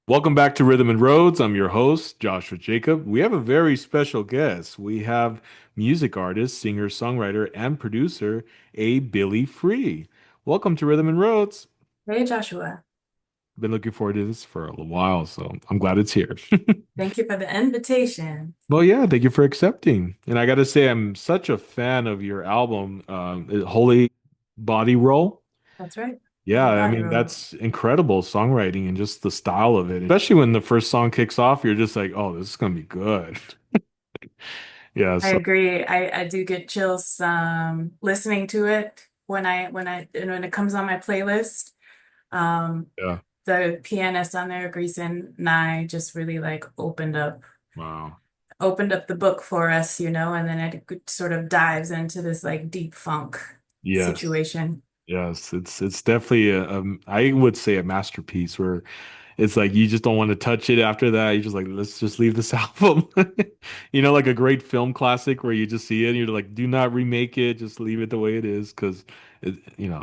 Welcome back to Rhythm and Roads. I'm your host, Joshua Jacob. We have a very special guest. We have music artist, singer, songwriter, and producer, Billy Free. Welcome to Rhythm and Roads. Hey Joshua, Been looking forward to this for a little while, so I'm glad it's here. thank you for the invitation. Well, yeah, thank you for accepting. And I got to say, I'm such a fan of your album, Holy Body Roll. That's right. Yeah, Holy I body mean, roll. that's incredible songwriting and just the style of it. Especially when the first song kicks off, you're just like, oh, this is gonna be good. Yeah, I so agree. I do get chills listening to it when it comes on my playlist. Um, yeah. the pianist on there, Greason and I just really like Wow. opened up the book for us, and then it sort of dives into this like deep funk Yes. situation. Yes. It's definitely I would say a masterpiece where it's like you just don't want to touch it after that. You're just like, let's just leave this album. Like a great film classic where you just see it and you're like, do not remake it, just leave it the way it is, because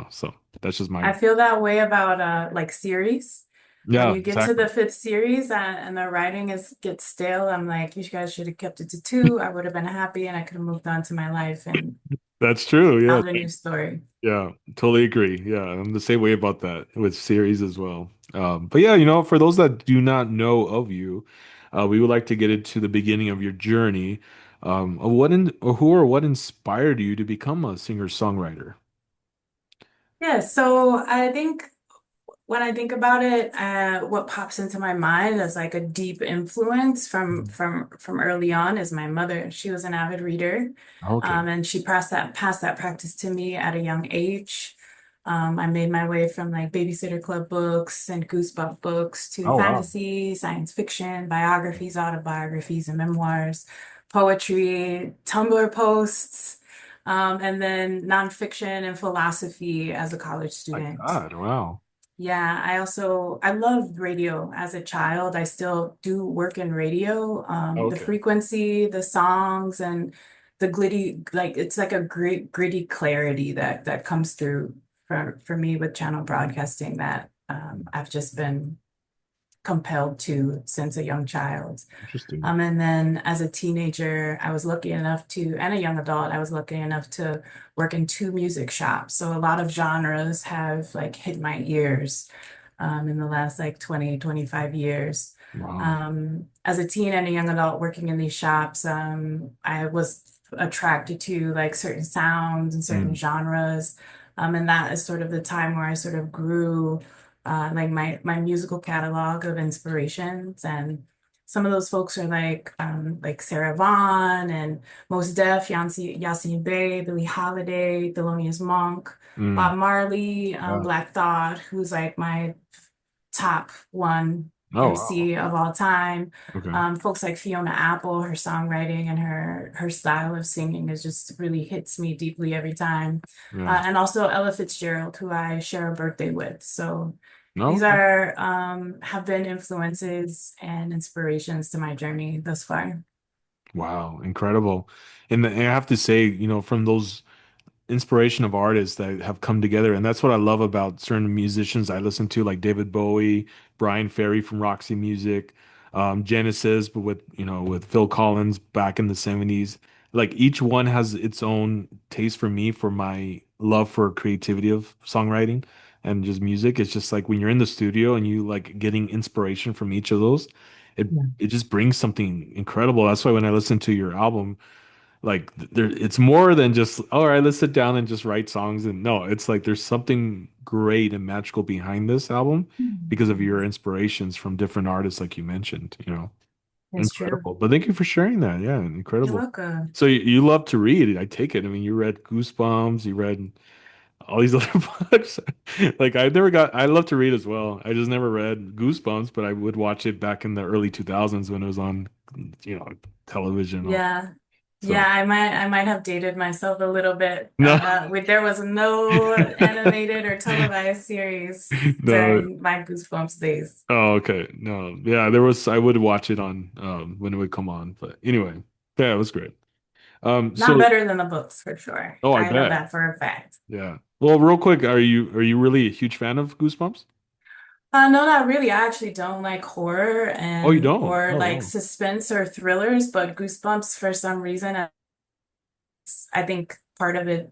so that's just my I feel that way about like series. When yeah, you get to exactly. the fifth series and the writing is gets stale, I'm like, you guys should have kept it to two. I would have been happy and I could have moved on to my life and That's true. Yeah. found a new story. Yeah, totally agree. Yeah, I'm the same way about that with series as well. But yeah, for those that do not know of you, we would like to get into the beginning of your journey. Of or who or what inspired you to become a singer-songwriter? Yeah, so I think when I think about it, what pops into my mind as like a deep influence from early on is my mother. She was an avid reader, Okay. and she passed that practice to me at a young age. I made my way from like Babysitter Club books and Goosebump books to Oh wow. fantasy, science fiction, biographies, autobiographies, and memoirs, poetry, Tumblr posts, and then nonfiction and philosophy as a college My student. God, wow. Yeah, I loved radio as a child. I still do work in radio. The Okay. frequency, the songs, and the it's like a great gritty clarity that comes through for me with channel broadcasting that I've just been compelled to since a young child. Interesting. And then as a teenager, and a young adult, I was lucky enough to work in two music shops. So a lot of genres have like hit my ears in the last like 20, 25 years. Wow. As a teen and a young adult working in these shops, I was attracted to like certain sounds and certain Mm, genres. And that is sort of the time where I sort of grew like my musical catalog of inspirations. And some of those folks are like Sarah Vaughan and Mos Def, Yasin Bey, Billie Holiday, Thelonious Monk, mm, Bob Marley, yeah. Black Thought, who's like my top one Oh wow. MC of all time. Okay. Folks like Fiona Apple, her songwriting and her style of singing is just really hits me deeply every time. Yeah. And also Ella Fitzgerald, who I share a birthday with. So No. these Okay. are have been influences and inspirations to my journey thus far. Wow. Incredible. And I have to say, from those inspiration of artists that have come together. And that's what I love about certain musicians I listen to, like David Bowie, Brian Ferry from Roxy Music, Genesis, but with Phil Collins back in the 70s. Like each one has its own taste for me for my love for creativity of songwriting and just music. It's just like when you're in the studio and you like getting inspiration from each of those, it Yeah. it just brings something incredible. That's why when I listen to your album, like there it's more than just all right, let's sit down and just write songs. And no, it's like there's something great and magical behind this album because of your inspirations from different artists like you mentioned. It's true. Incredible. But thank you for sharing that. Yeah, You're incredible. welcome. So you love to read, I take it. I mean, you read Goosebumps, you read all these other books. Like I love to read as well. I just never read Goosebumps, but I would watch it back in the early 2000s when it was on, television and all. Yeah. Yeah, So I might have dated myself a little bit. no. There was no animated or televised series No. during my Goosebumps days. Oh, okay. No. Yeah, I would watch it on when it would come on. But anyway, yeah, it was great. Not So better than the books for sure. oh, I I know bet. that for a fact. Yeah. Well, real quick, are you really a huge fan of Goosebumps? No, not really. I actually don't like horror Oh, you and don't? or Oh, like wow. suspense or thrillers, but Goosebumps for some reason, I think part of it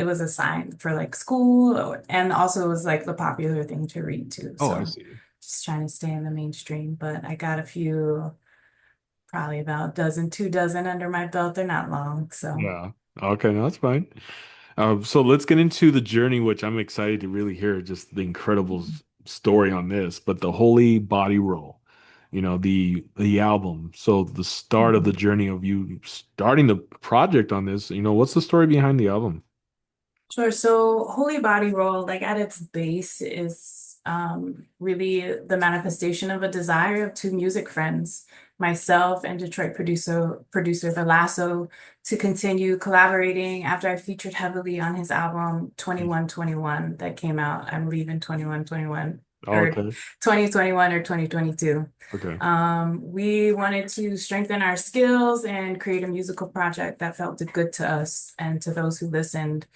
was a sign for like school and also it was like the popular thing to read too. Oh, I So see. just trying to stay in the mainstream, but I got a few, probably about dozen, 2 dozen under my belt. They're not long, so. Yeah. Okay, no, that's fine. So let's get into the journey, which I'm excited to really hear just the incredible story on this. But the Holy Body Roll, the album. So the start of the Mhm. journey of you starting the project on this, what's the story behind the album? Sure. So Holy Body Roll, like at its base, is really the manifestation of a desire of two music friends, myself and Detroit producer The Lasso, to continue collaborating after I featured heavily on his album Mm. 2121 that came out, I believe in 2121 Oh, or okay. 2021 or 2022. Okay. We wanted to strengthen our skills and create a musical project that felt good to us and to those who listened.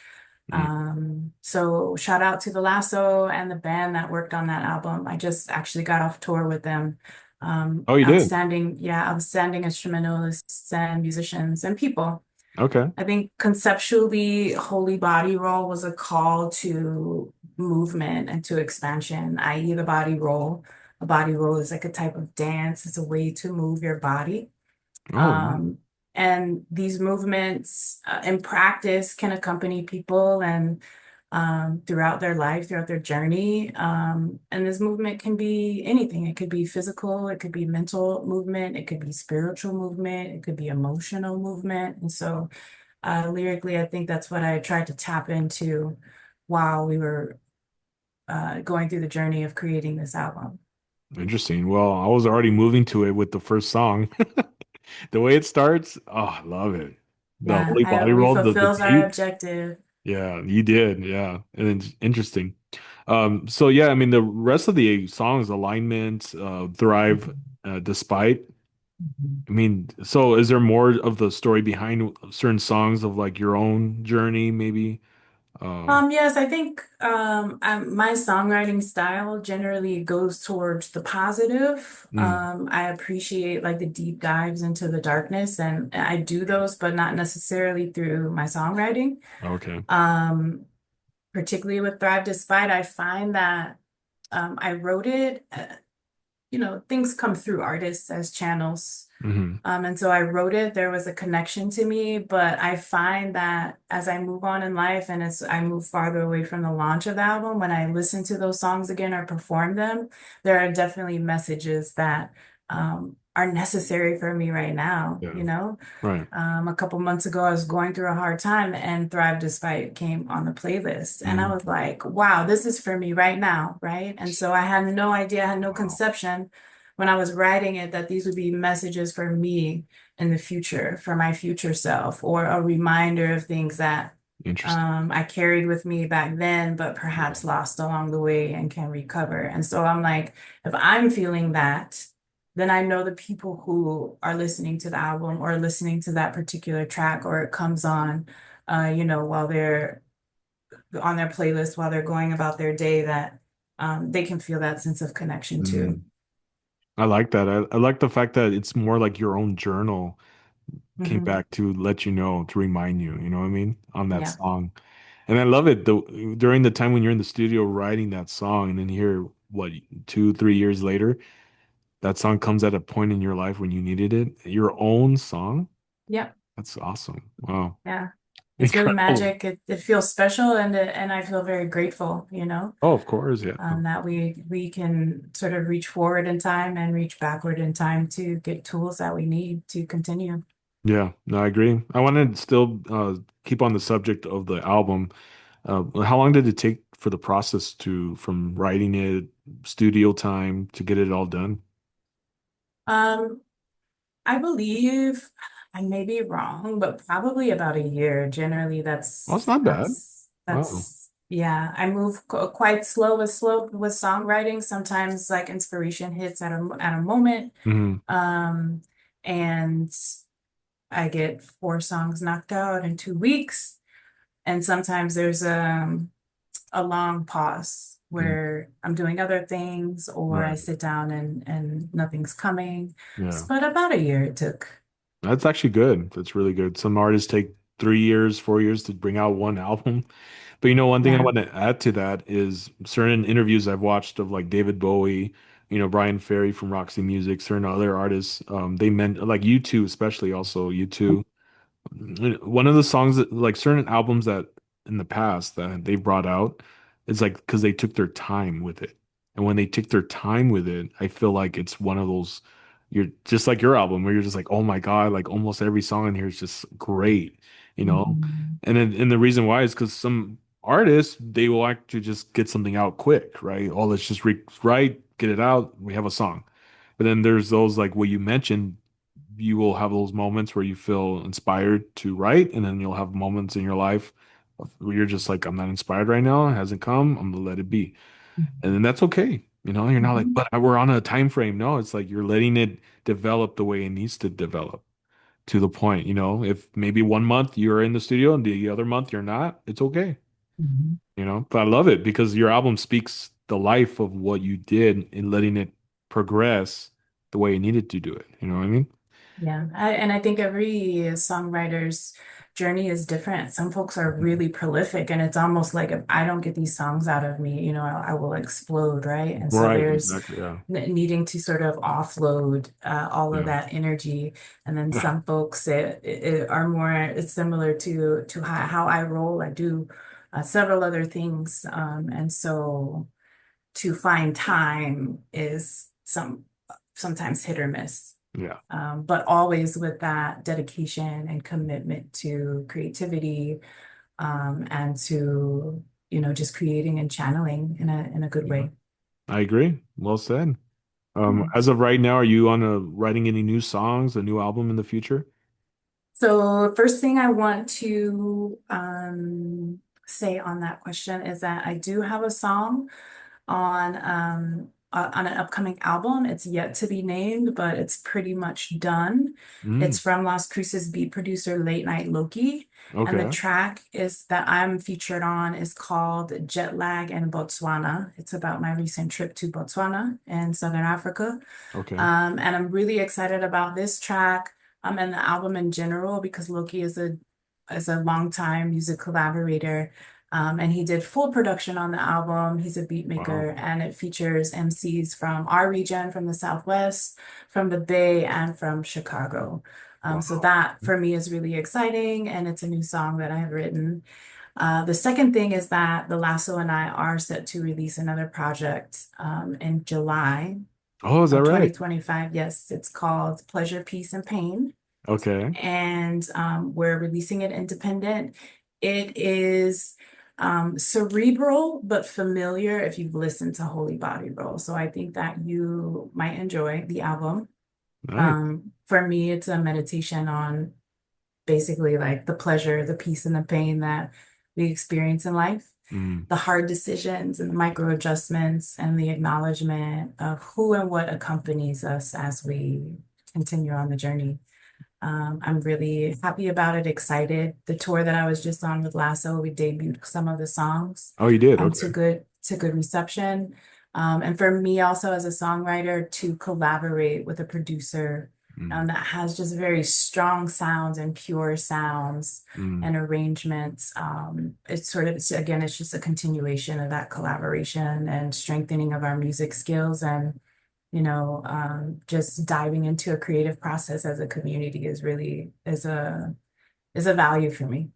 Mm. So shout out to the Lasso and the band that worked on that album. I just actually got off tour with them. Oh, you did? Outstanding, yeah, outstanding instrumentalists and musicians and people. Okay. I think conceptually, Holy Body Roll was a call to movement and to expansion, i.e., the body roll. A body roll is like a type of dance, it's a way to move your body. Oh, wow. Um, and these movements in practice can accompany people and throughout their life, throughout their journey. And this movement can be anything. It could be physical, it could be mental movement, it could be spiritual movement, it could be emotional movement. And so lyrically, I think that's what I tried to tap into while we were going through the journey of creating this album. Interesting. Well, I was already moving to it with the first song. The way it starts, oh, I love it. The Yeah, Holy Body we Roll, the fulfilled our beat. objective. Yeah, you did. Yeah. And it's interesting. So yeah, I mean the rest of the songs, Alignment, Thrive, Despite. I mean, so is there more of the story behind certain songs of like your own journey, maybe? Yes, I think my songwriting style generally goes towards the positive. Mm, I appreciate like the deep dives into the darkness, and I do those, but not necessarily through my songwriting. okay. Um, Particularly with Thrive Despite, I find that I wrote it, things come through artists as channels. Hmm. And so I wrote it, there was a connection to me, but I find that as I move on in life and as I move farther away from the launch of the album, when I listen to those songs again or perform them, there are definitely messages that are necessary for me right now, Yeah. you know? Right. A couple months ago, I was going through a hard time and Thrive Despite came on the playlist. And I Mm. was like, wow, this is for me right now, right? And so I had no idea, I had no Wow. conception when I was writing it that these would be messages for me in the future, for my future self, or a reminder of things that Interesting. I carried with me back then, but Yeah. perhaps lost along the way and can recover. And so I'm like, if I'm feeling that, then I know the people who are listening to the album or listening to that particular track or it comes on, while they're on their playlist, while they're going about their day, that they can feel that sense of connection too. Mm. I like that. I like the fact that it's more like your own journal came Hmm. back to let you know, to remind you, you know what I mean, on that Yeah. song. And I love it during the time when you're in the studio writing that song, and then here, what, 2, 3 years later, that song comes at a point in your life when you needed it. Your own song. Yep. That's awesome. Wow. Yeah. It's really Incredible. magic. It feels special and I feel very grateful, Oh, of course. Yeah. that we can sort of reach forward in time and reach backward in time to get tools that we need to continue. Yeah. No, I agree. I want to still keep on the subject of the album. How long did it take for the process from writing it, studio time to get it all done? Um, I believe I may be wrong, but probably about a year. Generally, Oh, it's not bad. Wow. yeah. I move quite slow with songwriting. Sometimes like inspiration hits at a moment. Hmm. Um, and I get 4 songs knocked out in 2 weeks. And sometimes there's a long pause Mm, where I'm doing other things or I right. sit down and nothing's coming. Yeah. But about a year it took. That's actually good. That's really good. Some artists take 3 years, 4 years to bring out one album. But one thing I Yeah. want to add to that is certain interviews I've watched of like David Bowie, Brian Ferry from Roxy Music, certain other artists. They meant like U2, especially also U2. One of the songs that like certain albums that in the past that they brought out is like because they took their time with it. And when they took their time with it, I feel like it's one of those you're just like your album where you're just like, oh my God, like almost every song in here is just great, you know? Mhm. And the reason why is because some artists they will like to just get something out quick, right? Oh, let's just write, get it out, we have a song. But then there's those like what you mentioned, you will have those moments where you feel inspired to write, and then you'll have moments in your life where you're just like, I'm not inspired right now, it hasn't come, I'm gonna let it be. And then that's okay. You're not like, Mhm. but we're on a time frame. No, it's like you're letting it develop the way it needs to develop to the point, if maybe 1 month you're in the studio and the other month you're not, it's okay, Mhm. But I love it because your album speaks the life of what you did in letting it progress the way it needed to do it. You know what I mean? Yeah, and I think every songwriter's journey is different. Some folks are really prolific, and it's almost like if I don't get these songs out of me, I will explode, right? And so Right, there's exactly. Yeah. needing to sort of offload all of Yeah. that energy, and then Yeah. some folks it are more. It's similar to how I roll. I do several other things, and so to find time is sometimes hit or miss, Yeah. but always with that dedication and commitment to creativity, and to, just creating and channeling in a good Yeah. way. I agree. Well said. Yeah. As of right now, are you on writing any new songs, a new album in the future? So first thing I want to say on that question is that I do have a song on an upcoming album. It's yet to be named, but it's pretty much done. Mm, It's from Las Cruces beat producer Late Night Loki, and the okay. track is that I'm featured on is called Jet Lag in Botswana. It's about my recent trip to Botswana in Southern Africa. Okay. And I'm really excited about this track, and the album in general because Loki is a longtime music collaborator. And he did full production on the album. He's a beat Wow. maker, and it features MCs from our region, from the Southwest, from the Bay, and from Chicago. So Wow. that for me is really exciting, and it's a new song that I have written. The second thing is that The Lasso and I are set to release another project in July Oh, is that of right? 2025. Yes, it's called Pleasure, Peace, and Pain, Okay. and we're releasing it independent. It is cerebral but familiar if you've listened to Holy Body Roll. So I think that you might enjoy the album. Nice. For me, it's a meditation on basically like the pleasure, the peace, and the pain that we experience in life, Mm. the hard decisions and the micro adjustments, and the acknowledgement of who and what accompanies us as we continue on the journey. I'm really happy about it, excited. The tour that I was just on with Lasso, we debuted some of the songs Oh, you did? Okay. to good reception. And for me also as a songwriter to collaborate with a producer Mm. that has just very strong sounds and pure sounds Mm. and arrangements. It's sort of, again, it's just a continuation of that collaboration and strengthening of our music skills and just diving into a creative process as a community is really is a value for me.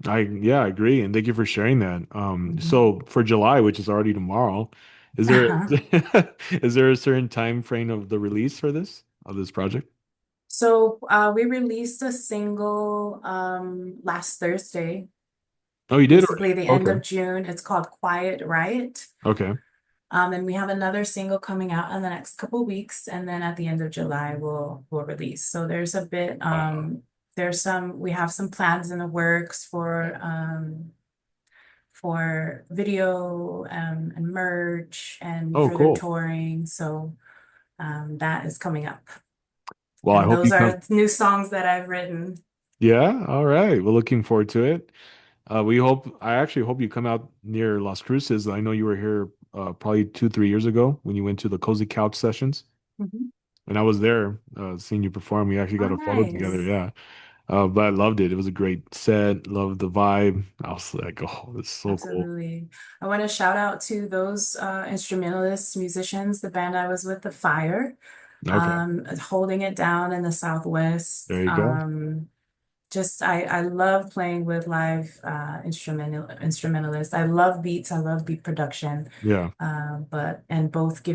Yeah, I agree. And thank you for sharing that. Mhm. So for July, which is already tomorrow, is there is there a certain time frame of the release for this project? So we released a single last Thursday, Oh, you did basically already. the end Okay. of June. It's called Quiet Riot. Okay. And we have another single coming out in the next couple weeks, and then at the end of July we'll release. So there's a bit Wow. we have some plans in the works for video and merch and Oh, further cool. touring. So that is coming up. Well, I And hope those you come. are new songs that I've written. Yeah. All right. We're looking forward to it. I actually hope you come out near Las Cruces. I know you were here probably 2, 3 years ago when you went to the Cozy Couch sessions, Mhm. and I was there seeing you perform. We actually Oh, got a photo together. nice. Yeah, but I loved it. It was a great set. Loved the vibe. I was like, oh, it's so cool. Absolutely. I want to shout out to those instrumentalists, musicians, the band I was with, The Fire, Okay, holding it down in the Southwest. there you go. Just I love playing with live instrumentalists. I love beats. I love beat production. Yeah. But and both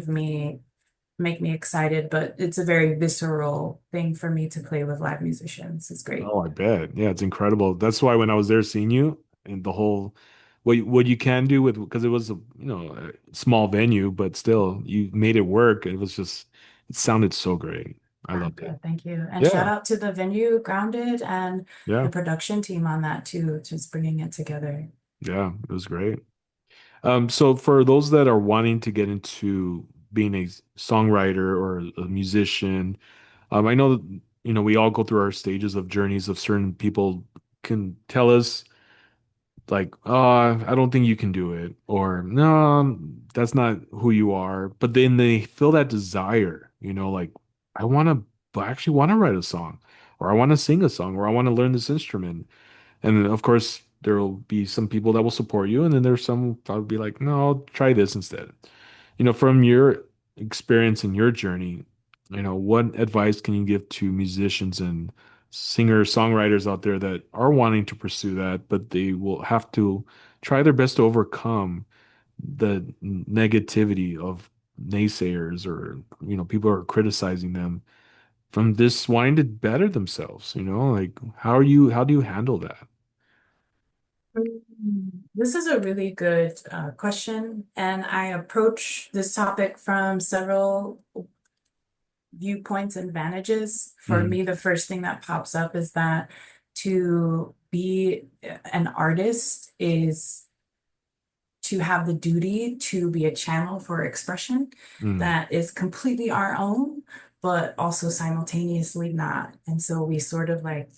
make me excited, but it's a very visceral thing for me to play with live musicians. It's great. Oh, I bet. Yeah, it's incredible. That's why when I was there seeing you and the whole what you can do with because it was a a small venue, but still you made it work. It was just it sounded so great. I Oh, loved it. good. Thank you. And shout Yeah, out to the venue, Grounded, and the yeah, production team on that too, just bringing it together. yeah. It was great. So for those that are wanting to get into being a songwriter or a musician, I know that we all go through our stages of journeys of certain people can tell us like, oh, I don't think you can do it, or no, that's not who you are. But then they feel that desire, like I actually want to write a song, or I want to sing a song, or I want to learn this instrument. And then, of course, there will be some people that will support you, and then there's some that will be like, no, I'll try this instead. From your experience and your journey, what advice can you give to musicians and singer-songwriters out there that are wanting to pursue that, but they will have to try their best to overcome the negativity of naysayers or, people are criticizing them from this wanting to better themselves, like how do you handle that? This is a really good question, and I approach this topic from several viewpoints and vantages. For Mm, me, the first thing that pops up is that to be an artist is to have the duty to be a channel for expression mm, that is completely our own, but also simultaneously not. And so we sort of like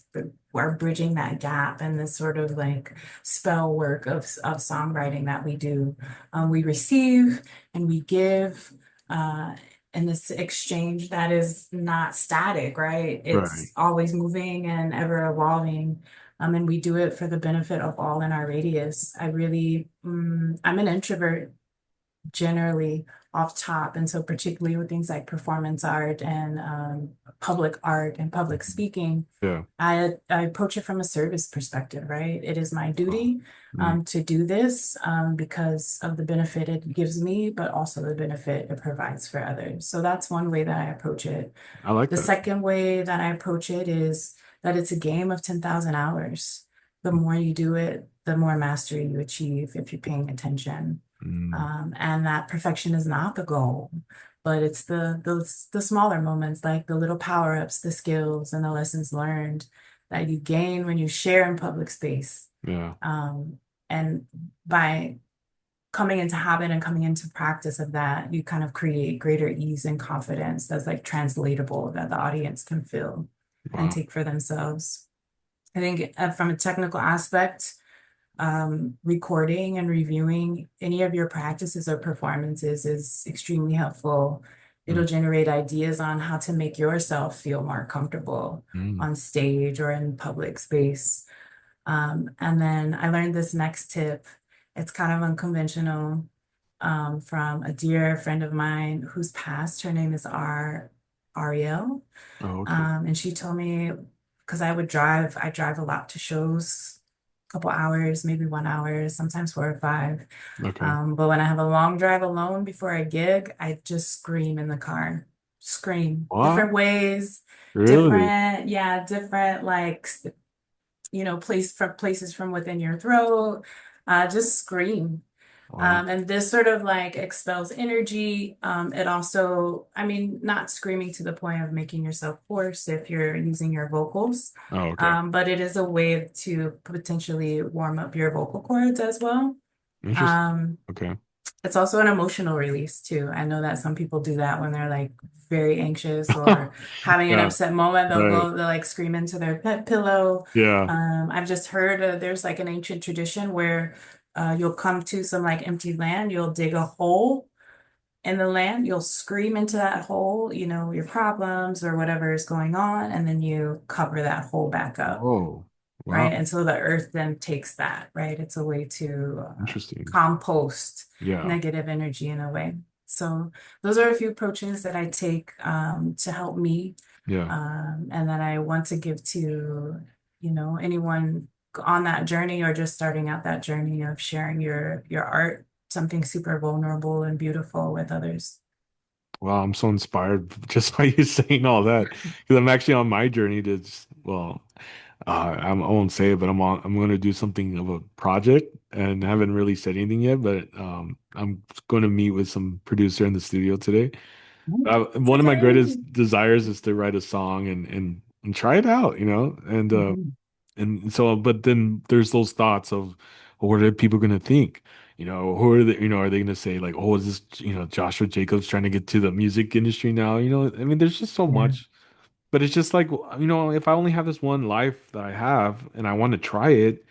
are bridging that gap and this sort of like spell work of songwriting that we do. We receive and we give. Uh, in this exchange that is not static, right? right. It's always moving and ever evolving. And we do it for the benefit of all in our radius. I'm an introvert generally off top. And so particularly with things like performance art and public speaking, Yeah. I approach it from a service perspective, right? It is my Oh, duty mm, to do this because of the benefit it gives me, but also the benefit it provides for others. So that's one way that I approach it. I like The that. second way that I approach it is that it's a game of 10,000 hours. The more you do it, the more mastery you achieve if you're paying attention. Mm, And that perfection is not the goal, but it's the smaller moments, like the little power-ups, the skills, and the lessons learned that you gain when you share in public space. yeah. Um, and by coming into habit and coming into practice of that, you kind of create greater ease and confidence that's like translatable that the audience can feel and Wow. take for themselves. I think from a technical aspect, recording and reviewing any of your practices or performances is extremely helpful. Mm, It'll generate ideas on how to make yourself feel more comfortable mm. on stage or in public space. And then I learned this next tip. It's kind of unconventional from a dear friend of mine who's passed. Her name is Ariel. Oh, okay. And she told me, because I drive a lot to shows, a couple hours, maybe 1 hour, sometimes 4 or 5. Okay. But when I have a long drive alone before I gig, I just scream in the car. Scream. What? Different ways, Really? different like places from within your throat. Just scream. Wow. And this sort of like expels energy. It also, I mean, not screaming to the point of making yourself hoarse if you're using your vocals, Oh, okay. but it is a way to potentially warm up your vocal cords as well. Interesting. Um, Okay. it's also an emotional release too. I know that some people do that when they're like very anxious or having an Yeah. upset moment. Right. They'll like scream into their pet pillow. Yeah. I've just heard there's like an ancient tradition where you'll come to some like empty land, you'll dig a hole in the land, you'll scream into that hole, your problems or whatever is going on, and then you cover that hole back up, Oh, right? wow. And so the earth then takes that, right? It's a way to Interesting. compost Yeah. negative energy in a way. So those are a few approaches that I take to help me, Yeah. and that I want to give to, anyone on that journey or just starting out that journey of sharing your art, something super vulnerable and beautiful with others. Wow, I'm so inspired just by you saying all that because I'm actually on my journey to just, well, I won't say it, but I'm going to do something of a project and haven't really said anything yet, but I'm going to meet with some producer in the studio today. It's One of my greatest exciting. desires is to write a song and try it out, Mhm. and so, but then there's those thoughts of, well, what are people going to think? Who are they, are they going to say like, oh, is this, Joshua Jacobs trying to get to the music industry now? I mean, there's just so Yeah. much, but it's just like, if I only have this one life that I have and I want to try it,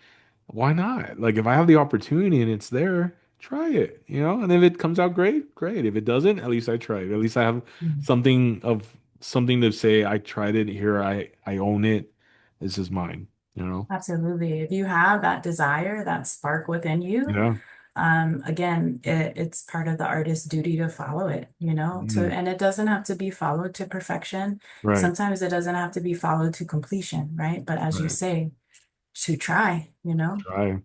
why not? Like, if I have the opportunity and it's there, try it, and if it comes out great, great. If it doesn't, at least I tried. At least I have something to say, I tried it here. I own it. This is mine, you know? Absolutely. If you have that desire, that spark within you, Yeah. again, it's part of the artist's duty to follow it, Mm, and it doesn't have to be followed to perfection. right. Sometimes it doesn't have to be followed to completion, right? But as you Right. say, to try. Try.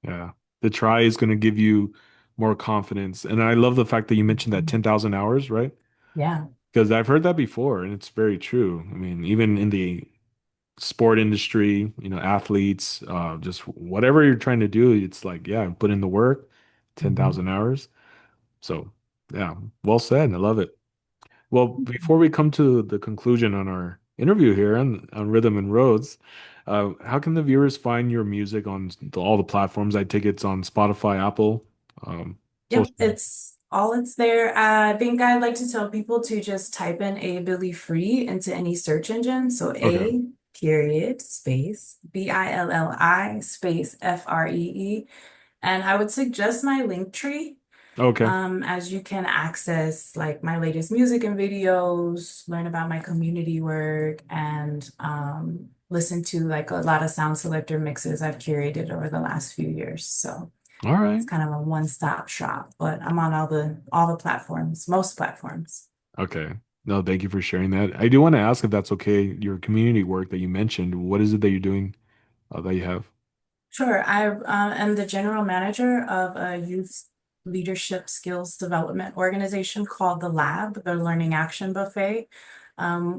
Yeah. The try is going to give you more confidence. And I love the fact that you mentioned that 10,000 hours, right? Yeah. Because I've heard that before and it's very true. I mean, even in the sport industry, athletes, just whatever you're trying to do, it's like, yeah, put in the work, Mhm. 10,000 hours. So, yeah, well said. I love it. Well, before we come to the conclusion on our interview here on Rhythm and Roads, how can the viewers find your music on all the platforms? I take it's on Spotify, Apple, Yep, social media. it's there. I think I'd like to tell people to just type in a Billy Free into any search engine. So Okay. A period space Billi space FREE. And I would suggest my link tree, Okay. as you can access like my latest music and videos, learn about my community work, and listen to like a lot of sound selector mixes I've curated over the last few years. So All it's right. kind of a one-stop shop, but I'm on all the platforms, most platforms. Okay. No, thank you for sharing that. I do want to ask if that's okay, your community work that you mentioned. What is it that you're doing that you have? Sure. I am the general manager of a youth leadership skills development organization called the Lab, the Learning Action Buffet.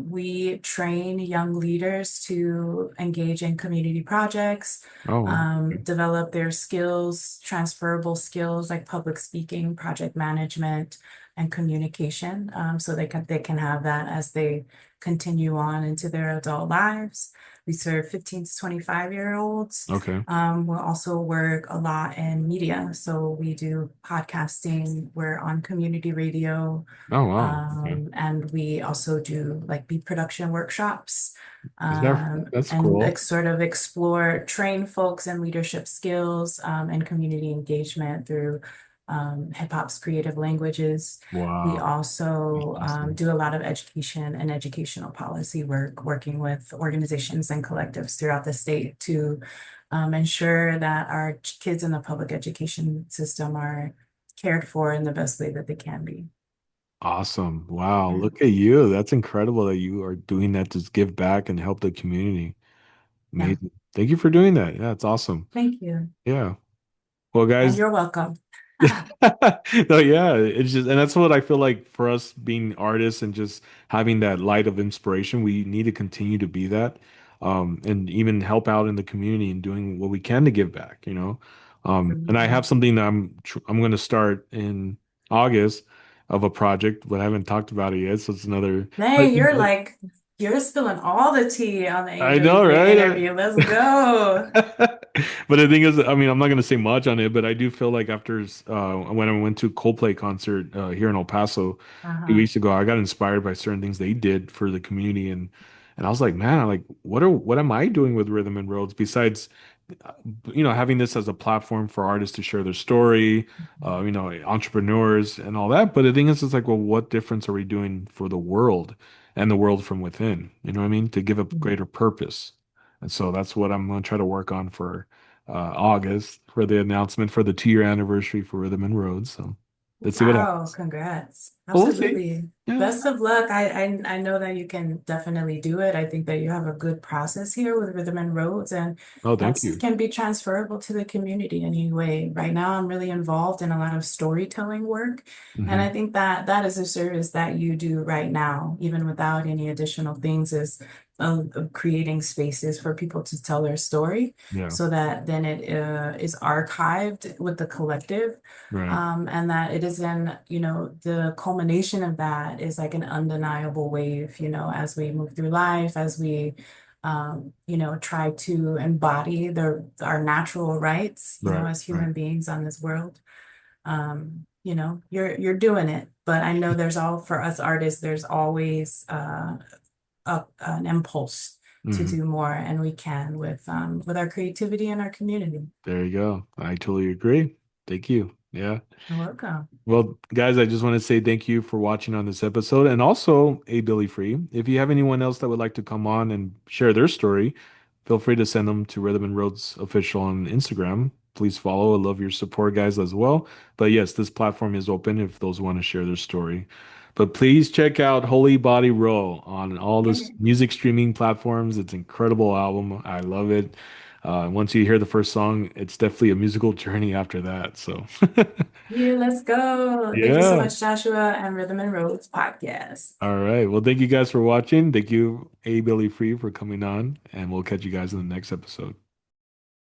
We train young leaders to engage in community projects, Oh, okay. develop their skills, transferable skills like public speaking, project management, and communication, so they can have that as they continue on into their adult lives. We serve 15 to 25-year-olds. Okay. We'll also work a lot in media. So we do podcasting, we're on community radio, Oh, wow. Okay. and we also do like beat production workshops, That's and cool. sort of train folks in leadership skills, and community engagement through hip hop's creative languages. We Wow. That's also awesome. do a lot of education and educational policy work, working with organizations and collectives throughout the state to ensure that our kids in the public education system are cared for in the best way that they can be. Awesome. Wow. Yeah. Look at you. That's incredible that you are doing that to give back and help the community. Yeah. Amazing. Thank you for doing that. Yeah, it's awesome. Thank you. Yeah. Well, And guys, you're welcome. no, yeah, it's just, and that's what I feel like for us being artists and just having that light of inspiration, we need to continue to be that, and even help out in the community and doing what we can to give back. And I Absolutely. have something that I'm going to start in August of a project, but I haven't talked about it yet, so it's another. But Dang, you're spilling all the tea on the I Angel know, Free right? interview. Let's go. But the thing is, I mean, I'm not going to say much on it, but I do feel like after when I went to Coldplay concert here in El Paso a few Uh-huh. weeks ago, I got inspired by certain things they did for the community, and And I was like, man, I'm like, what am I doing with Rhythm and Roads besides uh, having this as a platform for artists to share their story, entrepreneurs and all that. But the thing is, it's like, well, what difference are we doing for the world and the world from within? You know what I mean? To give a greater purpose. And so that's what I'm going to try to work on for August for the announcement for the 2 year anniversary for Rhythm and Roads. So let's see what Wow, happens. congrats. Well, we'll see. Absolutely. Yeah. Best of luck. I know that you can definitely do it. I think that you have a good process here with Rhythm and Roads, and Oh, thank that's you. can be transferable to the community anyway. Right now, I'm really involved in a lot of storytelling work, and I Hmm. think that that is a service that you do right now, even without any additional things, is of creating spaces for people to tell their story Yeah. so that then it is archived with the collective. Right. And that it is in, the culmination of that is like an undeniable wave, as we move through life, as we, try to embody our natural rights, Right. as Right. human beings on this world. You're doing it, but I know there's all for us artists, there's always an impulse to Hmm. do more, and we can with our creativity and our community. There you go. I totally agree. Thank you. Yeah. You're welcome. Well, guys, I just want to say thank you for watching on this episode and also a Billy Free. If you have anyone else that would like to come on and share their story, feel free to send them to Rhythm and Roads Official on Instagram. Please follow. I love your support, guys, as well. But yes, this platform is open if those want to share their story. But please check out Holy Body Roll on all the music streaming platforms. It's an incredible album. I love it. Once you hear the first song, it's definitely a musical journey after that. So, Yeah, let's go. Thank you so yeah. much, Joshua, and Rhythm and Roads podcast. All right. Well, thank you guys for watching. Thank you, A Billy Free, for coming on, and we'll catch you guys in the next episode.